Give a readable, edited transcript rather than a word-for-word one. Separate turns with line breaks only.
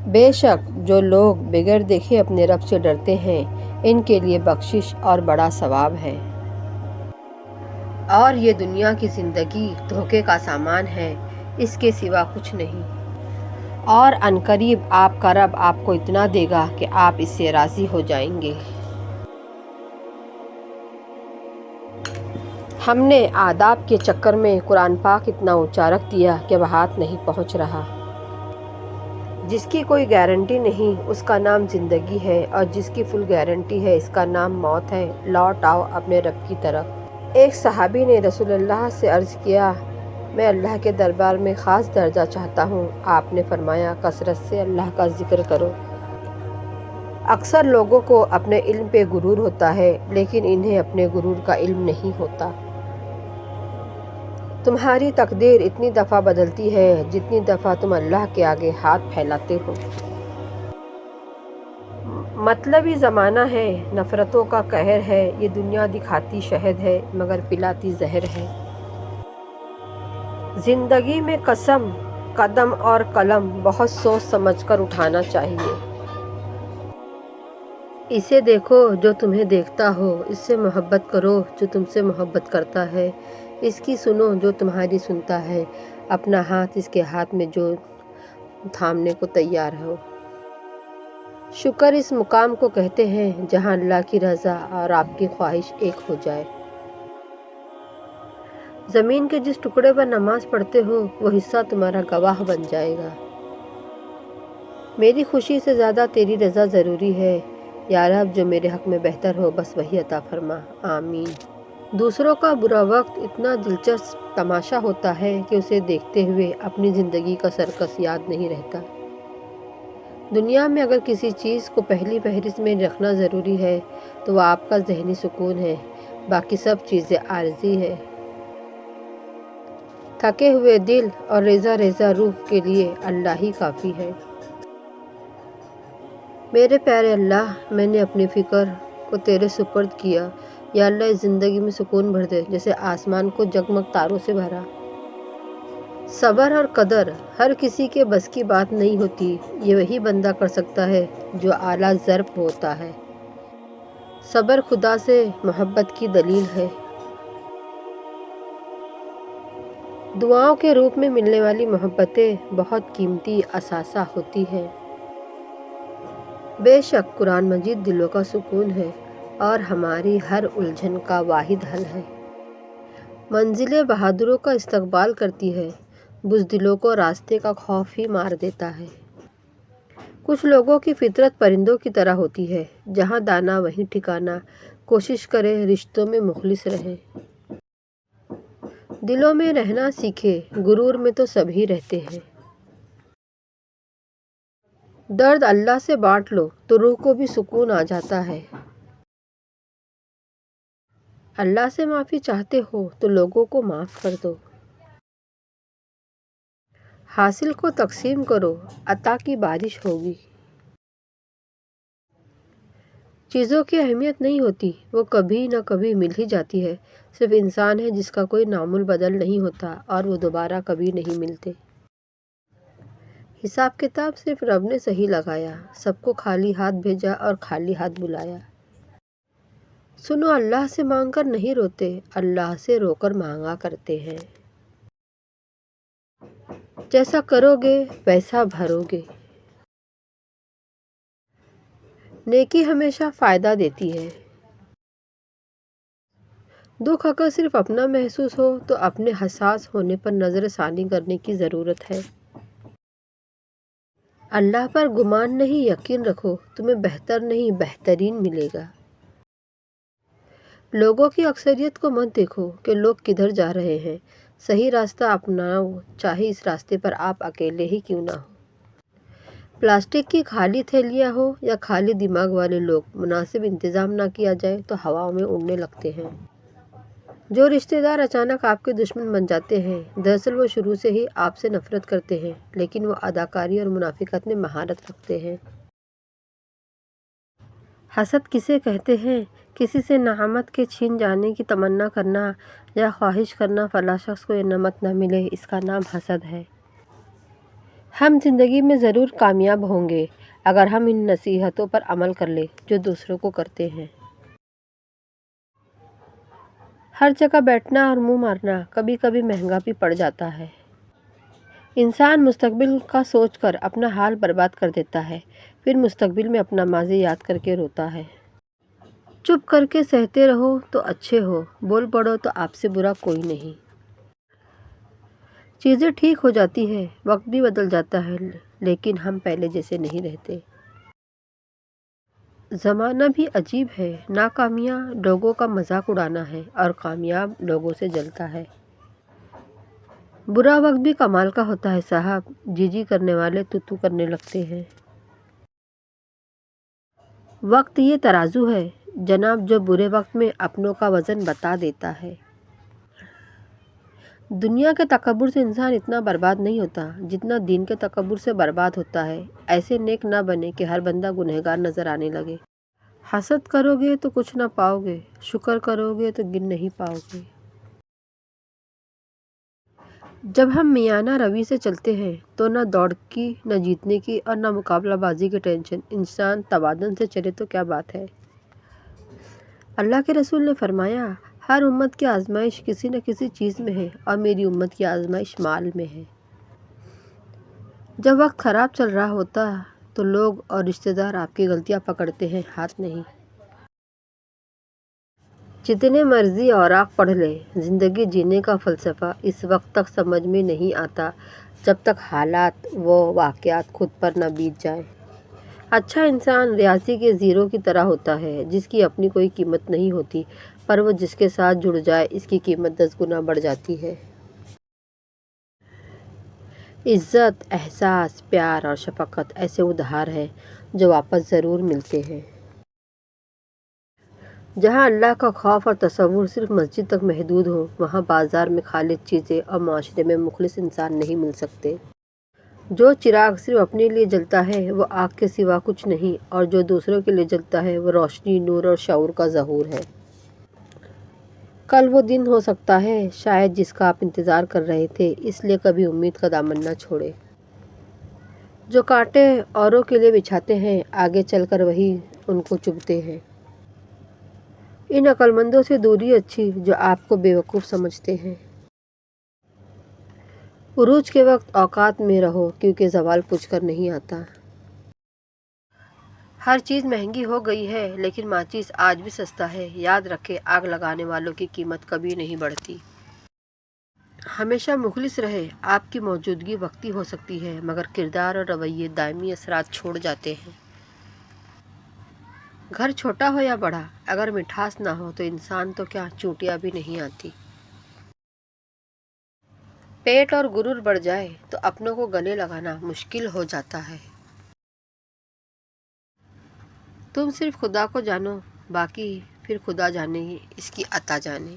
بے شک جو لوگ بغیر دیکھے اپنے رب سے ڈرتے ہیں ان کے لیے بخشش اور بڑا ثواب ہے، اور یہ دنیا کی زندگی دھوکے کا سامان ہے، اس کے سوا کچھ نہیں، اور عنقریب آپ کا رب آپ کو اتنا دے گا کہ آپ اس سے راضی ہو جائیں گے۔ ہم نے آداب کے چکر میں قرآن پاک اتنا اونچا رکھ دیا کہ وہ ہاتھ نہیں پہنچ رہا۔ جس کی کوئی گارنٹی نہیں اس کا نام زندگی ہے، اور جس کی فل گارنٹی ہے اس کا نام موت ہے۔ لوٹ آؤ اپنے رب کی طرف۔ ایک صحابی نے رسول اللہ سے عرض کیا، میں اللہ کے دربار میں خاص درجہ چاہتا ہوں۔ آپ نے فرمایا، کثرت سے اللہ کا ذکر کرو۔ اکثر لوگوں کو اپنے علم پہ غرور ہوتا ہے، لیکن انہیں اپنے غرور کا علم نہیں ہوتا۔ تمہاری تقدیر اتنی دفعہ بدلتی ہے جتنی دفعہ تم اللہ کے آگے ہاتھ پھیلاتے ہو۔ مطلبی زمانہ ہے، نفرتوں کا قہر ہے، یہ دنیا دکھاتی شہد ہے مگر پلاتی زہر ہے۔ زندگی میں قسم، قدم اور قلم بہت سوچ سمجھ کر اٹھانا چاہیے۔ اسے دیکھو جو تمہیں دیکھتا ہو، اس سے محبت کرو جو تم سے محبت کرتا ہے، اس کی سنو جو تمہاری سنتا ہے، اپنا ہاتھ اس کے ہاتھ میں جو تھامنے کو تیار ہو۔ شکر اس مقام کو کہتے ہیں جہاں اللہ کی رضا اور آپ کی خواہش ایک ہو جائے۔ زمین کے جس ٹکڑے پر نماز پڑھتے ہو وہ حصہ تمہارا گواہ بن جائے گا۔ میری خوشی سے زیادہ تیری رضا ضروری ہے، یا رب جو میرے حق میں بہتر ہو بس وہی عطا فرما، آمین۔ دوسروں کا برا وقت اتنا دلچسپ تماشا ہوتا ہے کہ اسے دیکھتے ہوئے اپنی زندگی کا سرکس یاد نہیں رہتا۔ دنیا میں اگر کسی چیز کو پہلی فہرست میں رکھنا ضروری ہے تو وہ آپ کا ذہنی سکون ہے، باقی سب چیزیں عارضی ہیں۔ تھکے ہوئے دل اور ریزہ ریزہ روح کے لیے اللہ ہی کافی ہے۔ میرے پیارے اللہ، میں نے اپنی فکر کو تیرے سپرد کیا، یا اللہ اس زندگی میں سکون بھر دے جیسے آسمان کو جگمگ تاروں سے بھرا۔ صبر اور قدر ہر کسی کے بس کی بات نہیں ہوتی، یہ وہی بندہ کر سکتا ہے جو اعلیٰ ضرب ہوتا ہے۔ صبر خدا سے محبت کی دلیل ہے۔ دعاؤں کے روپ میں ملنے والی محبتیں بہت قیمتی اثاثہ ہوتی ہیں۔ بے شک قرآن مجید دلوں کا سکون ہے اور ہماری ہر الجھن کا واحد حل ہے۔ منزلیں بہادروں کا استقبال کرتی ہے، بزدلوں کو راستے کا خوف ہی مار دیتا ہے۔ کچھ لوگوں کی فطرت پرندوں کی طرح ہوتی ہے، جہاں دانا وہیں ٹھکانا، کوشش کرے رشتوں میں مخلص رہے۔ دلوں میں رہنا سیکھے، غرور میں تو سبھی رہتے ہیں۔ درد اللہ سے بانٹ لو تو روح کو بھی سکون آ جاتا ہے۔ اللہ سے معافی چاہتے ہو تو لوگوں کو معاف کر دو۔ حاصل کو تقسیم کرو، عطا کی بارش ہوگی۔ چیزوں کی اہمیت نہیں ہوتی، وہ کبھی نہ کبھی مل ہی جاتی ہے، صرف انسان ہے جس کا کوئی نام البدل نہیں ہوتا اور وہ دوبارہ کبھی نہیں ملتے۔ حساب کتاب صرف رب نے صحیح لگایا، سب کو خالی ہاتھ بھیجا اور خالی ہاتھ بلایا۔ سنو اللہ سے مانگ کر نہیں روتے، اللہ سے رو کر مانگا کرتے ہیں۔ جیسا کرو گے ویسا بھرو گے۔ نیکی ہمیشہ فائدہ دیتی ہے۔ دکھ اگر صرف اپنا محسوس ہو تو اپنے حساس ہونے پر نظر ثانی کرنے کی ضرورت ہے۔ اللہ پر گمان نہیں یقین رکھو، تمہیں بہتر نہیں بہترین ملے گا۔ لوگوں کی اکثریت کو مت دیکھو کہ لوگ کدھر جا رہے ہیں، صحیح راستہ اپناؤ، چاہے اس راستے پر آپ اکیلے ہی کیوں نہ ہو۔ پلاسٹک کی خالی تھیلیاں ہو یا خالی دماغ والے لوگ، مناسب انتظام نہ کیا جائے تو ہواؤں میں اڑنے لگتے ہیں۔ جو رشتہ دار اچانک آپ کے دشمن بن جاتے ہیں، دراصل وہ شروع سے ہی آپ سے نفرت کرتے ہیں، لیکن وہ اداکاری اور منافقت میں مہارت رکھتے ہیں۔ حسد کسے کہتے ہیں؟ کسی سے نعمت کے چھین جانے کی تمنا کرنا یا خواہش کرنا، فلاں شخص کو یہ نعمت نہ ملے، اس کا نام حسد ہے۔ ہم زندگی میں ضرور کامیاب ہوں گے اگر ہم ان نصیحتوں پر عمل کر لیں جو دوسروں کو کرتے ہیں۔ ہر جگہ بیٹھنا اور منہ مارنا کبھی کبھی مہنگا بھی پڑ جاتا ہے۔ انسان مستقبل کا سوچ کر اپنا حال برباد کر دیتا ہے، پھر مستقبل میں اپنا ماضی یاد کر کے روتا ہے۔ چپ کر کے سہتے رہو تو اچھے ہو، بول پڑو تو آپ سے برا کوئی نہیں۔ چیزیں ٹھیک ہو جاتی ہیں، وقت بھی بدل جاتا ہے، لیکن ہم پہلے جیسے نہیں رہتے۔ زمانہ بھی عجیب ہے، ناکامیاں لوگوں کا مذاق اڑانا ہے اور کامیاب لوگوں سے جلتا ہے۔ برا وقت بھی کمال کا ہوتا ہے صاحب، جی جی کرنے والے تو تو کرنے لگتے ہیں۔ وقت یہ ترازو ہے جناب جو برے وقت میں اپنوں کا وزن بتا دیتا ہے۔ دنیا کے تکبر سے انسان اتنا برباد نہیں ہوتا جتنا دین کے تکبر سے برباد ہوتا ہے۔ ایسے نیک نہ بنے کہ ہر بندہ گنہگار نظر آنے لگے۔ حسد کرو گے تو کچھ نہ پاؤ گے، شکر کرو گے تو گن نہیں پاؤ گے۔ جب ہم میانہ روی سے چلتے ہیں تو نہ دوڑ کی، نہ جیتنے کی اور نہ مقابلہ بازی کی ٹینشن۔ انسان توازن سے چلے تو کیا بات ہے۔ اللہ کے رسول نے فرمایا، ہر امت کی آزمائش کسی نہ کسی چیز میں ہے اور میری امت کی آزمائش مال میں ہے۔ جب وقت خراب چل رہا ہوتا تو لوگ اور رشتہ دار آپ کی غلطیاں پکڑتے ہیں، ہاتھ نہیں۔ جتنے مرضی اوراق پڑھ لیں، زندگی جینے کا فلسفہ اس وقت تک سمجھ میں نہیں آتا جب تک حالات و واقعات خود پر نہ بیت جائیں۔ اچھا انسان ریاضی کے زیرو کی طرح ہوتا ہے جس کی اپنی کوئی قیمت نہیں ہوتی، پر وہ جس کے ساتھ جڑ جائے اس کی قیمت 10 گنا بڑھ جاتی ہے۔ عزت، احساس، پیار اور شفقت ایسے ادھار ہیں جو واپس ضرور ملتے ہیں۔ جہاں اللہ کا خوف اور تصور صرف مسجد تک محدود ہو، وہاں بازار میں خالص چیزیں اور معاشرے میں مخلص انسان نہیں مل سکتے۔ جو چراغ صرف اپنے لیے جلتا ہے وہ آگ کے سوا کچھ نہیں، اور جو دوسروں کے لیے جلتا ہے وہ روشنی، نور اور شعور کا ظہور ہے۔ کل وہ دن ہو سکتا ہے شاید جس کا آپ انتظار کر رہے تھے، اس لیے کبھی امید کا دامن نہ چھوڑے۔ جو کانٹے اوروں کے لیے بچھاتے ہیں، آگے چل کر وہی ان کو چبھتے ہیں۔ ان عقل مندوں سے دوری اچھی جو آپ کو بے وقوف سمجھتے ہیں۔ عروج کے وقت اوقات میں رہو کیونکہ زوال پوچھ کر نہیں آتا۔ ہر چیز مہنگی ہو گئی ہے لیکن ماچس آج بھی سستا ہے۔ یاد رکھیں، آگ لگانے والوں کی قیمت کبھی نہیں بڑھتی۔ ہمیشہ مخلص رہے، آپ کی موجودگی وقتی ہو سکتی ہے مگر کردار اور رویے دائمی اثرات چھوڑ جاتے ہیں۔ گھر چھوٹا ہو یا بڑا، اگر مٹھاس نہ ہو تو انسان تو کیا چونٹیاں بھی نہیں آتی۔ پیٹ اور غرور بڑھ جائے تو اپنوں کو گلے لگانا مشکل ہو جاتا ہے۔ تم صرف خدا کو جانو، باقی پھر خدا جانے اس کی عطا جانے۔